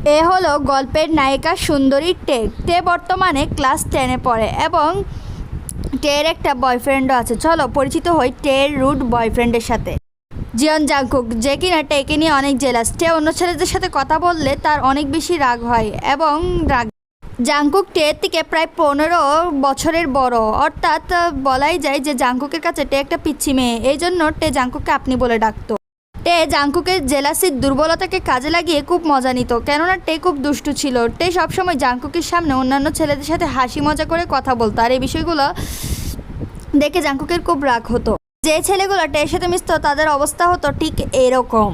এ হলো গল্পের নায়িকা সুন্দরী টে। টে বর্তমানে ক্লাস 10-এ পড়ে এবং টের একটা বয়ফ্রেন্ডও আছে। চলো পরিচিত হই টের রুট বয়ফ্রেন্ডের সাথে, জিয়ন জাংকুক, যে কিনা টেকে নিয়ে অনেক জেলাস। টে অন্য ছেলেদের সাথে কথা বললে তার অনেক বেশি রাগ হয় এবং রাগ জাংকুক টের থেকে প্রায় 15 বছরের বড়, অর্থাৎ বলাই যায় যে জাংকুকের কাছে টে একটা পিচ্ছি মেয়ে। এই জন্য টে জাংকুককে আপনি বলে ডাকতো। টে জাংকুকের জেলাসির দুর্বলতাকে কাজে লাগিয়ে খুব মজা নিত, কেননা টে খুব দুষ্টু ছিল। টে সবসময় জাংকুকের সামনে অন্যান্য ছেলেদের সাথে হাসি মজা করে কথা বলতো, আর এই বিষয়গুলো দেখে জাংকুকের খুব রাগ হতো। যে ছেলেগুলো টের সাথে মিশতো তাদের অবস্থা হতো ঠিক এরকম।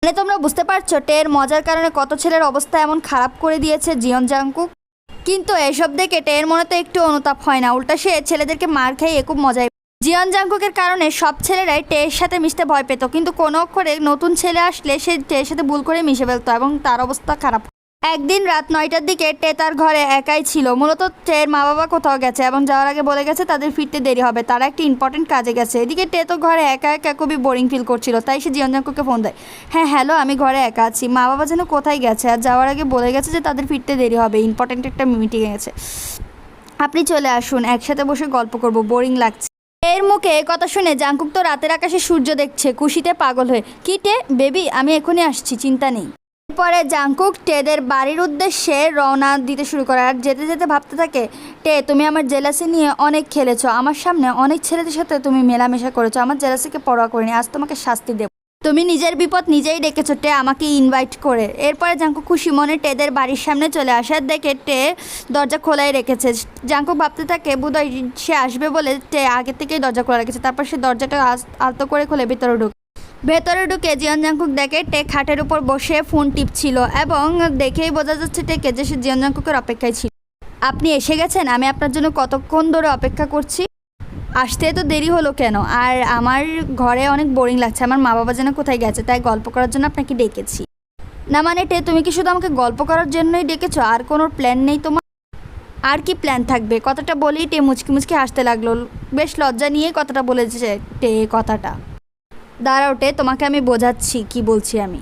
মানে তোমরা বুঝতে পারছো টের মজার কারণে কত ছেলের অবস্থা এমন খারাপ করে দিয়েছে জিয়ন জাংকুক। কিন্তু এসব দেখে টের মনে তো একটু অনুতাপ হয় না, উল্টা সে ছেলেদেরকে মার খাইয়ে খুব মজায়। জিয়ন জাংকুকের কারণে সব ছেলেরাই টের সাথে মিশতে ভয় পেত, কিন্তু কোনো অক্ষরে নতুন ছেলে আসলে সে টের সাথে ভুল করে মিশে ফেলতো এবং তার অবস্থা খারাপ। একদিন রাত 9টার দিকে টে তার ঘরে একাই ছিল। মূলত টের মা বাবা কোথাও গেছে এবং যাওয়ার আগে বলে গেছে তাদের ফিরতে দেরি হবে, তারা একটি ইম্পর্টেন্ট কাজে গেছে। এদিকে টে তো ঘরে একা একা খুবই বোরিং ফিল করছিল, তাই সে জিয়ন জাংকুককে ফোন দেয়। হ্যাঁ হ্যালো, আমি ঘরে একা আছি, মা বাবা যেন কোথায় গেছে আর যাওয়ার আগে বলে গেছে যে তাদের ফিরতে দেরি হবে, ইম্পর্টেন্ট একটা মিটিংয়ে গেছে, আপনি চলে আসুন, একসাথে বসে গল্প করব, বোরিং লাগছে। এর মুখে এই কথা শুনে জাংকুক তো রাতের আকাশে সূর্য দেখছে খুশিতে পাগল হয়ে। কি টে বেবি, আমি এখনই আসছি, চিন্তা নেই। এরপরে জাংকুক টেদের বাড়ির উদ্দেশ্যে রওনা দিতে শুরু করে আর যেতে যেতে ভাবতে থাকে, টে তুমি আমার জেলাসি নিয়ে অনেক খেলেছো, আমার সামনে অনেক ছেলেদের সাথে তুমি মেলামেশা করেছো, আমার জেলাসিকে পরোয়া করিনি, আজ তোমাকে শাস্তি দেব। তুমি নিজের বিপদ নিজেই ডেকেছো টে, আমাকে ইনভাইট করে। এরপরে জাংকুক খুশি মনে টেদের বাড়ির সামনে চলে আসার দেখে টে দরজা খোলাই রেখেছে। জাংকুক ভাবতে থাকে বোধহয় সে আসবে বলে টে আগে থেকেই দরজা খোলা রেখেছে। তারপর সে দরজাটা আলতো করে খুলে ভেতরে ঢুকে জিয়ন জাংকুক দেখে টে খাটের উপর বসে ফোন টিপছিল এবং দেখেই বোঝা যাচ্ছে টেকে যে সে জিয়ন জাংকুকের অপেক্ষায় ছিল। আপনি এসে গেছেন, আমি আপনার জন্য কতক্ষণ ধরে অপেক্ষা করছি, আসতে তো দেরি হলো কেন? আর আমার ঘরে অনেক বোরিং লাগছে, আমার মা বাবা যেন কোথায় গেছে, তাই গল্প করার জন্য আপনাকে ডেকেছি। না মানে টে, তুমি কি শুধু আমাকে গল্প করার জন্যই ডেকেছো, আর কোনো প্ল্যান নেই তোমার? আর কি প্ল্যান থাকবে? কথাটা বলেই টে মুচকি মুচকি হাসতে লাগলো, বেশ লজ্জা নিয়ে কথাটা বলেছে টে। কথাটা দাঁড়াও টে, তোমাকে আমি বোঝাচ্ছি কি বলছি আমি।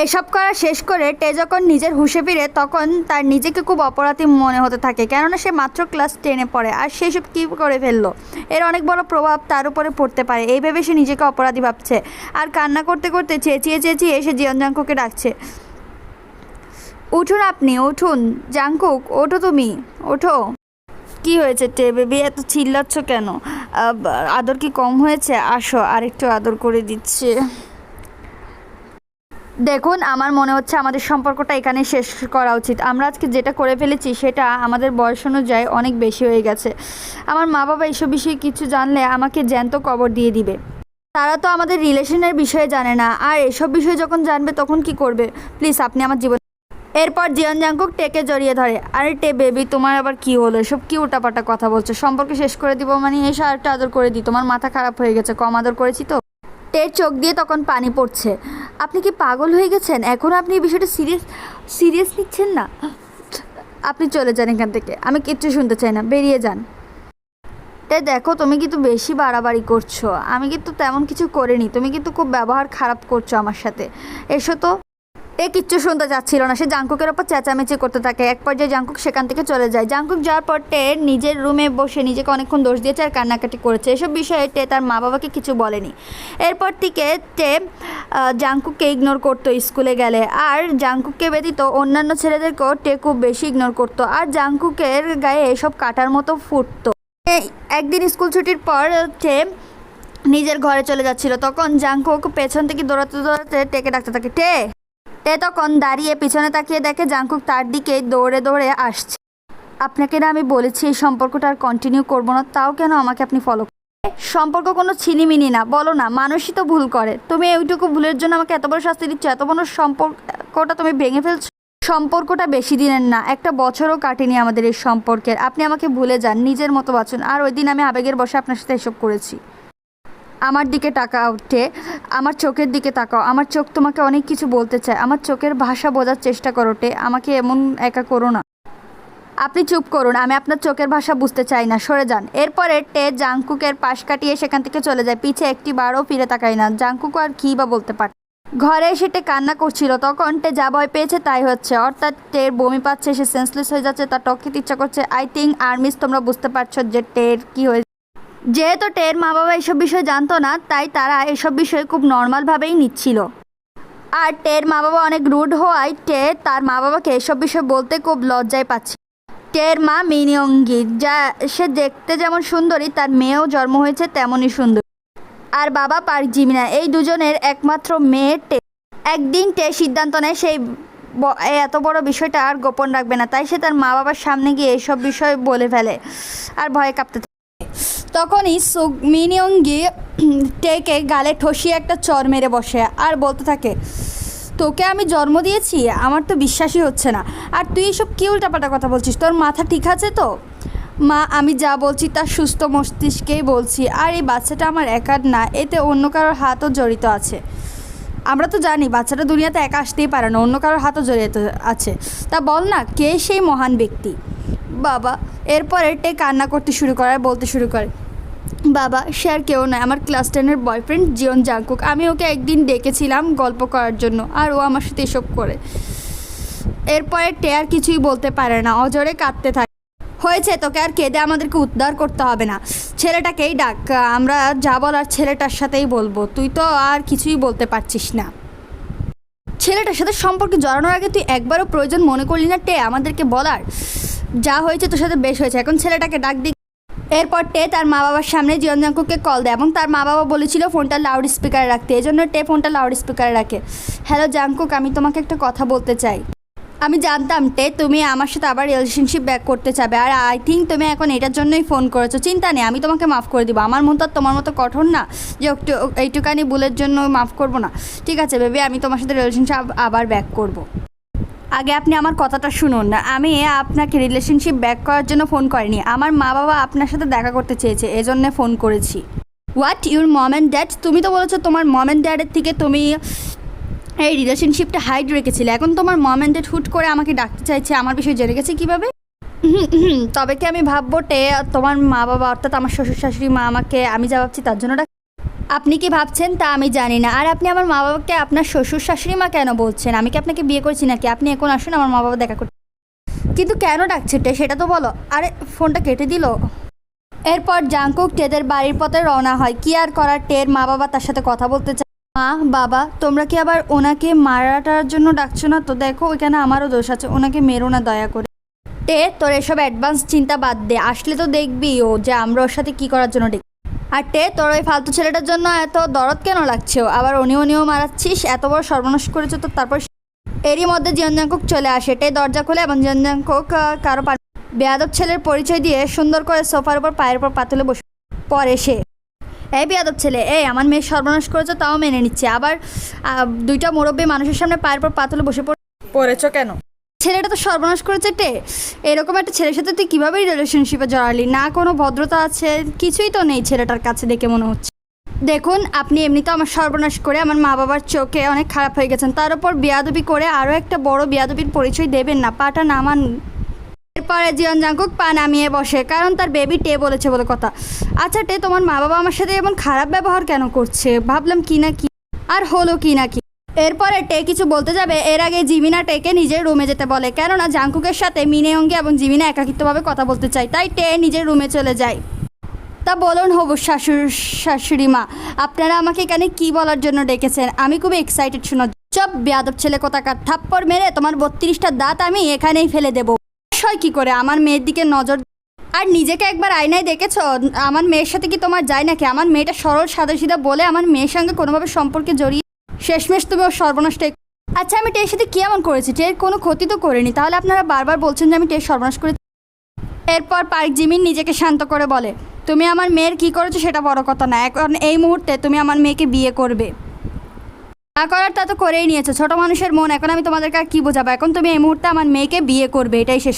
এসব করা শেষ করে টে যখন নিজের হুঁশে ফিরে তখন তার নিজেকে খুব অপরাধী মনে হতে থাকে, কেননা সে মাত্র ক্লাস 10-এ পড়ে আর সেসব কী করে ফেললো। এর অনেক বড় প্রভাব তার উপরে পড়তে পারে, এই ভেবে সে নিজেকে অপরাধী ভাবছে আর কান্না করতে করতে চেঁচিয়ে চেঁচিয়ে সে জিয়ন জাংকুককে ডাকছে। উঠুন আপনি, উঠুন জাংকুক, ওঠো তুমি, ওঠো। কি হয়েছে টে বেবি, এত চিল্লাচ্ছ কেন? আদর কি কম হয়েছে? আসো আরেকটু আদর করে দিচ্ছে। দেখুন, আমার মনে হচ্ছে আমাদের সম্পর্কটা এখানে শেষ করা উচিত। আমরা আজকে যেটা করে ফেলেছি সেটা আমাদের বয়স অনুযায়ী অনেক বেশি হয়ে গেছে। আমার মা বাবা এইসব বিষয়ে কিছু জানলে আমাকে জ্যান্ত কবর দিয়ে দিবে। তারা তো আমাদের রিলেশনের বিষয়ে জানে না, আর এসব বিষয়ে যখন জানবে তখন কি করবে? প্লিজ আপনি আমার জীবন। এরপর জিয়ন জাংকুক টেকে জড়িয়ে ধরে। আরে টে বেবি, তোমার আবার কি হলো? এসব কি উল্টাপাল্টা কথা বলছো? সম্পর্ক শেষ করে দিব মানে এসে আরেকটা আদর করে দিই? তোমার মাথা খারাপ হয়ে গেছে, কম আদর করেছি তো? টের চোখ দিয়ে তখন পানি পড়ছে। আপনি কি পাগল হয়ে গেছেন? এখনও আপনি এই বিষয়টা সিরিয়াস নিচ্ছেন না? আপনি চলে যান এখান থেকে, আমি কিচ্ছু শুনতে চাই না, বেরিয়ে যান। টে দেখো, তুমি কিন্তু বেশি বাড়াবাড়ি করছো, আমি কিন্তু তেমন কিছু করিনি, তুমি কিন্তু খুব ব্যবহার খারাপ করছো আমার সাথে, এসো তো। টে কিচ্ছু শুনতে চাচ্ছিল না, সে জাংকুকের ওপর চেঁচামেচি করতে থাকে। এক পর্যায়ে জাংকুক সেখান থেকে চলে যায়। জাংকুক যাওয়ার পর টে নিজের রুমে বসে নিজেকে অনেকক্ষণ দোষ দিয়েছে আর কান্নাকাটি করেছে। এসব বিষয়ে টে তার মা বাবাকে কিছু বলেনি। এরপর থেকে টে জাংকুককে ইগনোর করতো স্কুলে গেলে, আর জাংকুককে ব্যতীত অন্যান্য ছেলেদেরকেও টে খুব বেশি ইগনোর করতো, আর জাংকুকের গায়ে এসব কাটার মতো ফুটতো। একদিন স্কুল ছুটির পর টে নিজের ঘরে চলে যাচ্ছিল, তখন জাংকুক পেছন থেকে দৌড়াতে দৌড়াতে টেকে ডাকতে থাকে, টে। টে তখন দাঁড়িয়ে পিছনে তাকিয়ে দেখে জাংকুক তার দিকে দৌড়ে দৌড়ে আসছে। আপনাকে না আমি বলেছি এই সম্পর্কটা আর কন্টিনিউ করবো না, তাও কেন আমাকে আপনি ফলো? সম্পর্ক কোনো ছিনিমিনি না, বলো না, মানুষই তো ভুল করে। তুমি ওইটুকু ভুলের জন্য আমাকে এত বড় শাস্তি দিচ্ছ, এত বড় সম্পর্কটা তুমি ভেঙে ফেলছো। সম্পর্কটা বেশি দিনের না, একটা বছরও কাটেনি আমাদের এই সম্পর্কের। আপনি আমাকে ভুলে যান, নিজের মতো বাঁচুন। আর ওই দিন আমি আবেগের বশে আপনার সাথে এসব করেছি। আমার দিকে তাকাও টে, আমার চোখের দিকে তাকাও, আমার চোখ তোমাকে অনেক কিছু বলতে চায়, আমার চোখের ভাষা বোঝার চেষ্টা করো টে, আমাকে এমন একা করো না। আপনি চুপ করুন, আমি আপনার চোখের ভাষা বুঝতে চাই না, সরে যান। এরপরে টে জাংকুকের পাশ কাটিয়ে সেখান থেকে চলে যায়, পিছে একটি বারও ফিরে তাকায় না। জাংকুক আর কী বা বলতে পারে। ঘরে এসে টে কান্না করছিল, তখন টে যা ভয় পেয়েছে তাই হচ্ছে, অর্থাৎ টের বমি পাচ্ছে, সে সেন্সলেস হয়ে যাচ্ছে, তার টক খেতে ইচ্ছা করছে। আই থিঙ্ক আর্মিস তোমরা বুঝতে পারছো যে টের কী হয়েছে। যেহেতু টের মা বাবা এসব বিষয় জানতো না, তাই তারা এসব বিষয় খুব নর্মালভাবেই নিচ্ছিল। আর টের মা বাবা অনেক রুড হওয়ায় টে তার মা বাবাকে এসব বিষয় বলতে খুব লজ্জায় পাচ্ছে। টের মা মিনিয়ঙ্গি, যা সে দেখতে যেমন সুন্দরী, তার মেয়েও জন্ম হয়েছে তেমনই সুন্দর। আর বাবা পার্ক জিমিনা, এই দুজনের একমাত্র মেয়ে টে। একদিন টে সিদ্ধান্ত নেয় সেই এত বড় বিষয়টা আর গোপন রাখবে না, তাই সে তার মা বাবার সামনে গিয়ে এসব বিষয় বলে ফেলে আর ভয়ে কাঁপতে থাকে। তখনই মিনিয়ঙ্গি টেকে গালে ঠসিয়ে একটা চর মেরে বসে আর বলতে থাকে, তোকে আমি জন্ম দিয়েছি, আমার তো বিশ্বাসই হচ্ছে না, আর তুই এসব কী উল্টাপাল্টা কথা বলছিস, তোর মাথা ঠিক আছে তো? মা, আমি যা বলছি তার সুস্থ মস্তিষ্কেই বলছি, আর এই বাচ্চাটা আমার একার না, এতে অন্য কারোর হাতও জড়িত আছে। আমরা তো জানি বাচ্চাটা দুনিয়াতে একা আসতেই পারে না, অন্য কারোর হাতও জড়িত আছে। তা বল না, কে সেই মহান ব্যক্তি? বাবা। এরপরে টে কান্না করতে শুরু করে আর বলতে শুরু করে, বাবা, সে আর কেউ নয়, আমার ক্লাস 10-এর বয়ফ্রেন্ড জিয়ন জাংকুক। আমি ওকে একদিন ডেকেছিলাম গল্প করার জন্য, আর ও আমার সাথে এসব করে। এরপরে টে আর কিছুই বলতে পারে না, অজরে কাঁদতে থাকে। হয়েছে, তোকে আর কেঁদে আমাদেরকে উদ্ধার করতে হবে না, ছেলেটাকেই ডাক, আমরা যা বলার ছেলেটার সাথেই বলবো, তুই তো আর কিছুই বলতে পারছিস না। ছেলেটার সাথে সম্পর্কে জড়ানোর আগে তুই একবারও প্রয়োজন মনে করলি না টে আমাদেরকে বলার? যা হয়েছে তোর সাথে বেশ হয়েছে, এখন ছেলেটাকে ডাক দি। এরপর টে তার মা বাবার সামনে জিয়ন জাংকুককে কল দেয়, এবং তার মা বাবা বলেছিল ফোনটা লাউড স্পিকারে রাখতে, এই জন্য টে ফোনটা লাউড স্পিকারে রাখে। হ্যালো জাংকুক, আমি তোমাকে একটা কথা বলতে চাই। আমি জানতাম টে তুমি আমার সাথে আবার রিলেশনশিপ ব্যাক করতে চাবে, আর আই থিঙ্ক তুমি এখন এটার জন্যই ফোন করেছো। চিন্তা নেই, আমি তোমাকে মাফ করে দিব। আমার মন তো আর তোমার মতো কঠোর না যে এইটুকানি ভুলের জন্য মাফ করবো না। ঠিক আছে বেবি, আমি তোমার সাথে রিলেশনশিপ আবার ব্যাক করব। আগে আপনি আমার কথাটা শুনুন না, আমি আপনাকে রিলেশনশিপ ব্যাক করার জন্য ফোন করিনি, আমার মা বাবা আপনার সাথে দেখা করতে চেয়েছে, এজন্য ফোন করেছি। What, your mom and dad? তুমি তো বলেছো তোমার মম অ্যান্ড ড্যাডের থেকে তুমি এই রিলেশনশিপটা হাইড রেখেছিলে, এখন তোমার মম অ্যান্ড ড্যাড হুট করে আমাকে ডাকতে চাইছে, আমার বিষয়ে জেনে গেছে কীভাবে? তবে কি আমি ভাববো টে তোমার মা বাবা অর্থাৎ আমার শ্বশুর শাশুড়ি মা আমাকে আমি যা ভাবছি তার জন্য আপনি কি ভাবছেন তা আমি জানি না। আর আপনি আমার মা বাবাকে আপনার শ্বশুর শাশুড়ি মা কেন বলছেন? আমি কি আপনাকে বিয়ে করছি নাকি? আপনি এখন আসুন, আমার মা বাবা দেখা করতে। কিন্তু কেন ডাকছে টে সেটা তো বলো। আরে ফোনটা কেটে দিল। এরপর জাংকুক টেদের বাড়ির পথে রওনা হয়। কি আর করার, টের মা বাবা তার সাথে কথা বলতে চায়। মা বাবা, তোমরা কি আবার ওনাকে মারাটার জন্য ডাকছো না তো? দেখো ওইখানে আমারও দোষ আছে, ওনাকে মেরো না দয়া করে। টে, তোর এসব অ্যাডভান্স চিন্তা বাদ দে, আসলে তো দেখবি ও যে আমরা ওর সাথে কী করার জন্য ডেকে। আর টে, তোর ওই ফালতু ছেলেটার জন্য এত দরদ কেন লাগছে? আবার উনিও মারাচ্ছিস, এত বড় সর্বনাশ করেছো তো। তারপর এরই মধ্যে জিয়ন জাংকুক চলে আসে। টে দরজা খুলে এবং জিয়ন জাংকুক কারো বেয়াদব ছেলের পরিচয় দিয়ে সুন্দর করে সোফার উপর পায়ের উপর পাতলে বসে পরে সে, এই বেয়াদব ছেলে, এই আমার মেয়ে সর্বনাশ করেছো তাও মেনে নিচ্ছে, আবার দুইটা মুরব্বী মানুষের সামনে পায়ের উপর পাতলে বসে পড়েছো কেন? ছেলেটা তো সর্বনাশ করেছে টে, এরকম একটা ছেলের সাথে তুই কীভাবে রিলেশনশিপে জড়ালি? না কোনো ভদ্রতা আছে, কিছুই তো নেই ছেলেটার কাছে দেখে মনে হচ্ছে। দেখুন, আপনি এমনিতে আমার সর্বনাশ করে আমার মা বাবার চোখে অনেক খারাপ হয়ে গেছেন, তার উপর বেয়াদবি করে আরও একটা বড় বেয়াদবির পরিচয় দেবেন না, পাটা নামান। এরপরে জিয়ন জাংকুক পা নামিয়ে বসে, কারণ তার বেবি টে বলেছে বলে কথা। আচ্ছা টে, তোমার মা বাবা আমার সাথে এমন খারাপ ব্যবহার কেন করছে? ভাবলাম কি না কি, আর হলো কি না কি। এরপরে টে কিছু বলতে যাবে, এর আগে জিমিনা টেকে নিজের রুমে যেতে বলে, কেননা জাংকুকের সাথে মিনেয়ঙ্গি এবং জিমিনা একাকিত্বভাবে কথা বলতে চায়, তাই টে নিজের রুমে চলে যায়। তা বলুন হবু শাশুড়ি মা, আপনারা আমাকে এখানে কি বলার জন্য ডেকেছেন? আমি খুবই এক্সাইটেড শোনার। চপ বেয়াদব ছেলে কোথাকার, থাপ্পড় মেরে তোমার 32টা দাঁত আমি এখানেই ফেলে দেবো। হয় কি করে আমার মেয়ের দিকে নজর? আর নিজেকে একবার আয়নায় দেখেছো? আমার মেয়ের সাথে কি তোমার যায় নাকি? আমার মেয়েটা সরল সাদাসিধা বলে আমার মেয়ের সঙ্গে কোনোভাবে সম্পর্কে জড়িয়ে শেষমেশ তুমি ওর সর্বনাশটাই। আচ্ছা আমি টের সাথে কী এমন করেছি? টের কোনো ক্ষতি তো করিনি, তাহলে আপনারা বারবার বলছেন যে আমি টের সর্বনাশ করে। এরপর পার্ক জিমিন নিজেকে শান্ত করে বলে, তুমি আমার মেয়ের কী করেছো সেটা বড় কথা না, এখন এই মুহূর্তে তুমি আমার মেয়েকে বিয়ে করবে। না করার তা তো করেই নিয়েছো, ছোটো মানুষের মন, এখন আমি তোমাদেরকে আর কী বোঝাবো? এখন তুমি এই মুহূর্তে আমার মেয়েকে বিয়ে করবে, এটাই শেষ।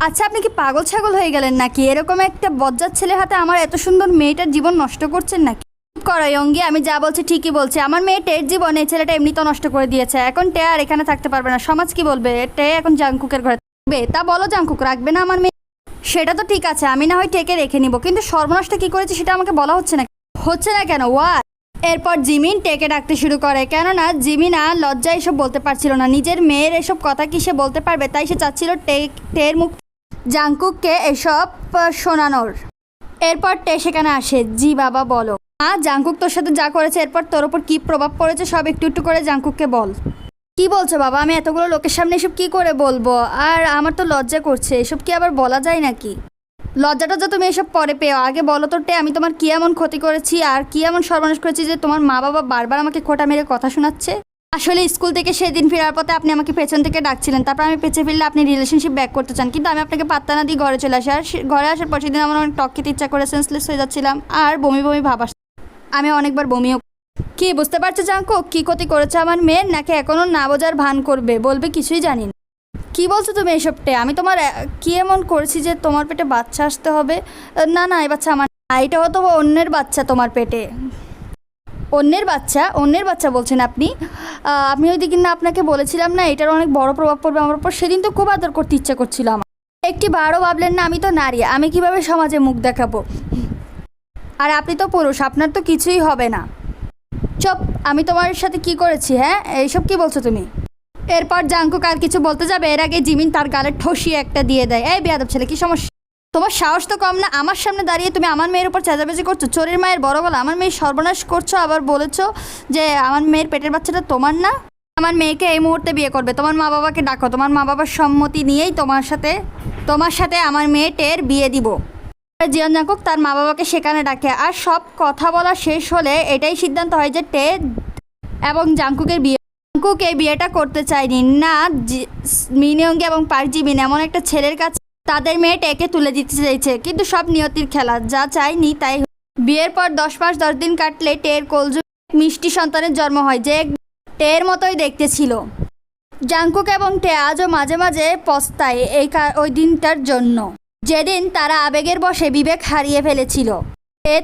আচ্ছা আপনি কি পাগল ছাগল হয়ে গেলেন নাকি? এরকম একটা বজ্জাত ছেলের হাতে আমার এত সুন্দর মেয়েটার জীবন নষ্ট করছেন নাকি? করো ইয়ঙ্গি, আমি যা বলছি ঠিকই বলছি। আমার মেয়ে টের জীবন এই ছেলেটা এমনি তো নষ্ট করে দিয়েছে, এখন টে আর এখানে থাকতে পারবে না, সমাজ কি বলবে? টে এখন জাংকুকের ঘরে তা বলো জাঙ্কুক, রাখবে না আমার মেয়ে? সেটা তো ঠিক আছে, আমি না হয় টেকে রেখে নিব, কিন্তু সর্বনাশটা কি করেছে সেটা আমাকে বলা হচ্ছে না কেন? ওয়াট? এরপর জিমিন টেকে ডাকতে শুরু করে, কেননা জিমিন লজ্জায় এসব বলতে পারছিল না। নিজের মেয়ের এসব কথা কি সে বলতে পারবে? তাই সে চাচ্ছিল টের মুখ জাঙ্কুককে এসব শোনানোর। এরপর টে সেখানে আসে। জি বাবা বলো। জাঙ্কুক তোর সাথে যা করেছে এরপর তোর ওপর কী প্রভাব পড়েছে সব একটু একটু করে জাঙ্কুককে বল। কি বলছো বাবা? আমি এতগুলো লোকের সামনে এসব কি করে বলবো? আর আমার তো লজ্জা করছে, এসব কি আবার বলা যায় নাকি? লজ্জাটা যে তুমি এসব পরে পেও, আগে বলো তো টে, আমি তোমার কি এমন ক্ষতি করেছি আর কি এমন সর্বনাশ করেছি যে তোমার মা বাবা বারবার আমাকে খোঁটা মেরে কথা শোনাচ্ছে? আসলে স্কুল থেকে সেদিন ফেরার পথে আপনি আমাকে পেছন থেকে ডাকছিলেন, তারপর আমি পেছে ফেললে আপনি রিলেশনশিপ ব্যাক করতে চান, কিন্তু আমি আপনাকে পাত্তা না দিয়ে ঘরে চলে আসি। আর ঘরে আসার পর সেদিন আমার অনেক টক খেতে ইচ্ছা করে সেন্সলেস হয়ে যাচ্ছিলাম আর বমি বমি ভাব আসছে। আমি অনেকবার বমিও। কি বুঝতে পারছো জাঙ্কুক কি ক্ষতি করেছে আমার মেয়ের? নাকি এখনও না বোঝার ভান করবে, বলবে কিছুই জানি না? কী বলছো তুমি এসবটে? আমি তোমার কি এমন করেছি যে তোমার পেটে বাচ্চা আসতে হবে? না এই বাচ্চা আমার, এটা হতো অন্যের বাচ্চা তোমার পেটে। অন্যের বাচ্চা বলছেন আপনি? আমি ওই দিন না আপনাকে বলেছিলাম না এটার অনেক বড় প্রভাব পড়বে আমার উপর? সেদিন তো খুব আদর করতে ইচ্ছা করছিল আমার। একটি বারও ভাবলেন না আমি তো নারী, আমি কিভাবে সমাজে মুখ দেখাবো? আর আপনি তো পুরুষ, আপনার তো কিছুই হবে না। চুপ! আমি তোমার সাথে কি করেছি? হ্যাঁ, এইসব কি বলছো তুমি? এরপর জাঙ্কুক আর কিছু বলতে যাবে এর আগে জিমিন তার গালে ঠসিয়ে একটা দিয়ে দেয়। এই বেয়াদব ছেলে, কি সমস্যা? তোমার সাহস তো কম না, আমার সামনে দাঁড়িয়ে তুমি আমার মেয়ের উপর চেঁচামেচি করছো। চোরের মায়ের বড় গলা, আমার মেয়ের সর্বনাশ করছো, আবার বলেছো যে আমার মেয়ের পেটের বাচ্চাটা তোমার না। আমার মেয়েকে এই মুহূর্তে বিয়ে করবে, তোমার মা বাবাকে ডাকো, তোমার মা বাবার সম্মতি নিয়েই তোমার সাথে আমার মেয়েটের বিয়ে দিব। জিয়ন জাঙ্কুক তার মা বাবাকে সেখানে ডাকে, আর সব কথা বলা শেষ হলে এটাই সিদ্ধান্ত হয় যে টে এবং জাঙ্কুকের বিয়ে। জাঙ্কুক এই বিয়েটা করতে চায়নি না, মিনিয়ঙ্গি এবং পার্ক জিমিন এমন একটা ছেলের কাছে তাদের মেয়ে টেকে তুলে দিতে চাইছে, কিন্তু সব নিয়তির খেলা, যা চাইনি তাই। বিয়ের পর 10 মাস 10 দিন কাটলে টের কোলজু মিষ্টি সন্তানের জন্ম হয়, যে টের মতোই দেখতে ছিল। জাঙ্কুক এবং টে আজও মাঝে মাঝে পস্তায় ওই দিনটার জন্য, যেদিন তারা আবেগের বশে বিবেক হারিয়ে ফেলেছিল।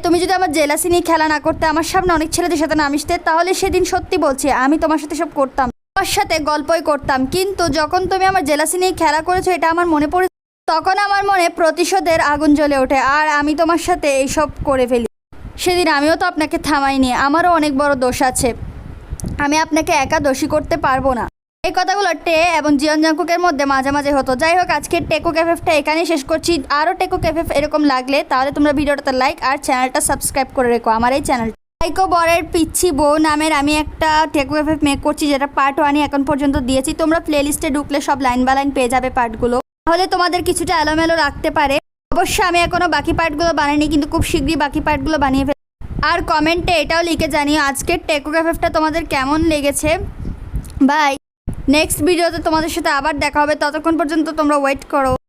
তুমি যদি আমার জেলাসি নিয়ে খেলা না করতে, আমার সামনে অনেক ছেলেদের সাথে না মিশতে, তাহলে সেদিন সত্যি বলছি আমি তোমার সাথে সব করতাম, তোমার সাথে গল্পই করতাম। কিন্তু যখন তুমি আমার জেলাসি নিয়ে খেলা করেছো এটা আমার মনে পড়ে, তখন আমার মনে প্রতিশোধের আগুন জ্বলে ওঠে আর আমি তোমার সাথে এইসব করে ফেলি। সেদিন আমিও তো আপনাকে থামাইনি, আমারও অনেক বড় দোষ আছে, আমি আপনাকে একা দোষী করতে পারবো না। এই কথাগুলো টে এবং জিয়ন জাঙ্কুকের মধ্যে মাঝে মাঝে হতো। যাই হোক, আজকের টেকো ক্যাফেটা এখানেই শেষ করছি। আরও টেকো ক্যাফে এরকম লাগলে তাহলে তোমরা ভিডিওটাতে লাইক আর চ্যানেলটা সাবস্ক্রাইব করে রেখো আমার এই চ্যানেল। সাইকো বরের পিচ্ছি বউ নামের আমি একটা টেকো ক্যাফে মেক করছি, যেটা পার্ট 1 এখন পর্যন্ত দিয়েছি। তোমরা প্লেলিস্টে ঢুকলে সব লাইন বাই লাইন পেয়ে যাবে পার্টগুলো, তাহলে তোমাদের কিছুটা এলোমেলো রাখতে পারে। অবশ্যই আমি এখনও বাকি পার্টগুলো বানাইনি, কিন্তু খুব শীঘ্রই বাকি পার্টগুলো বানিয়ে ফেলি। আর কমেন্টে এটাও লিখে জানিও আজকের টেকো ক্যাফেটা তোমাদের কেমন লেগেছে। বাই। নেক্সট ভিডিওতে তোমাদের সাথে আবার দেখা হবে, ততক্ষণ পর্যন্ত তোমরা ওয়েট করো।